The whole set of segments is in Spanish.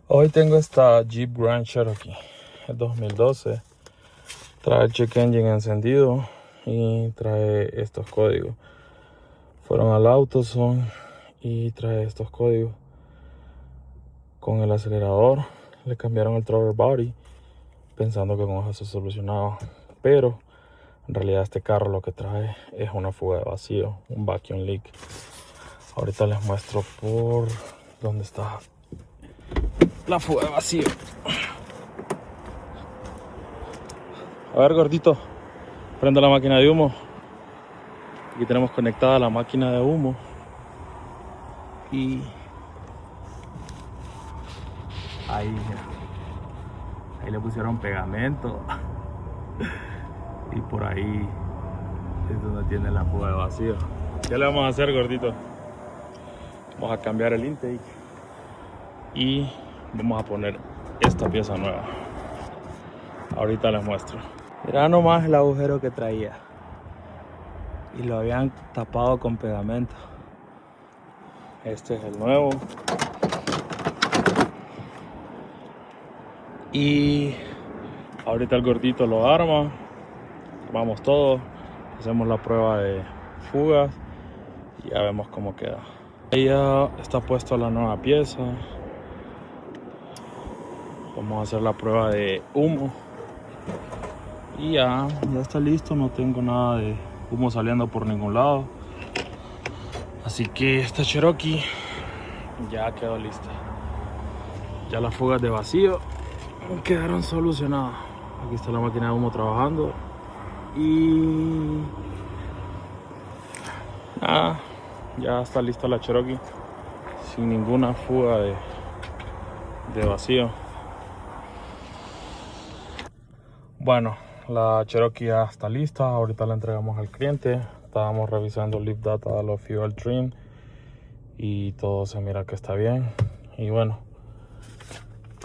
Hoy tengo esta Jeep Grand Cherokee, es 2012, trae el check engine encendido y trae estos códigos. Fueron al AutoZone y trae estos códigos. Con el acelerador le cambiaron el throttle body pensando que con eso se solucionaba, pero en realidad este carro lo que trae es una fuga de vacío, un vacuum leak. Ahorita les muestro por dónde está la fuga de vacío. A ver, gordito, prende la máquina de humo. Aquí tenemos conectada la máquina de humo y ahí le pusieron pegamento y por ahí es donde tiene la fuga de vacío. ¿Qué le vamos a hacer, gordito? Vamos a cambiar el intake y vamos a poner esta pieza nueva. Ahorita les muestro. Mira nomás el agujero que traía y lo habían tapado con pegamento. Este es el nuevo. Y ahorita el gordito lo arma, armamos todo, hacemos la prueba de fugas y ya vemos cómo queda. Ahí ya está puesta la nueva pieza. Vamos a hacer la prueba de humo y ya está listo. No tengo nada de humo saliendo por ningún lado, así que esta Cherokee ya quedó lista. Ya las fugas de vacío quedaron solucionadas. Aquí está la máquina de humo trabajando y nada, ya está lista la Cherokee sin ninguna fuga de vacío. Bueno, la Cherokee ya está lista. Ahorita la entregamos al cliente. Estábamos revisando el Live Data de los Fuel Trim y todo se mira que está bien. Y bueno,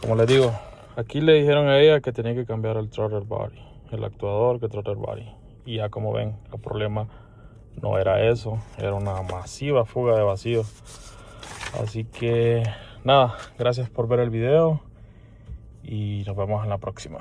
como les digo, aquí le dijeron a ella que tenía que cambiar el throttle body, el actuador que throttle body. Y ya como ven, el problema no era eso, era una masiva fuga de vacío. Así que nada, gracias por ver el video y nos vemos en la próxima.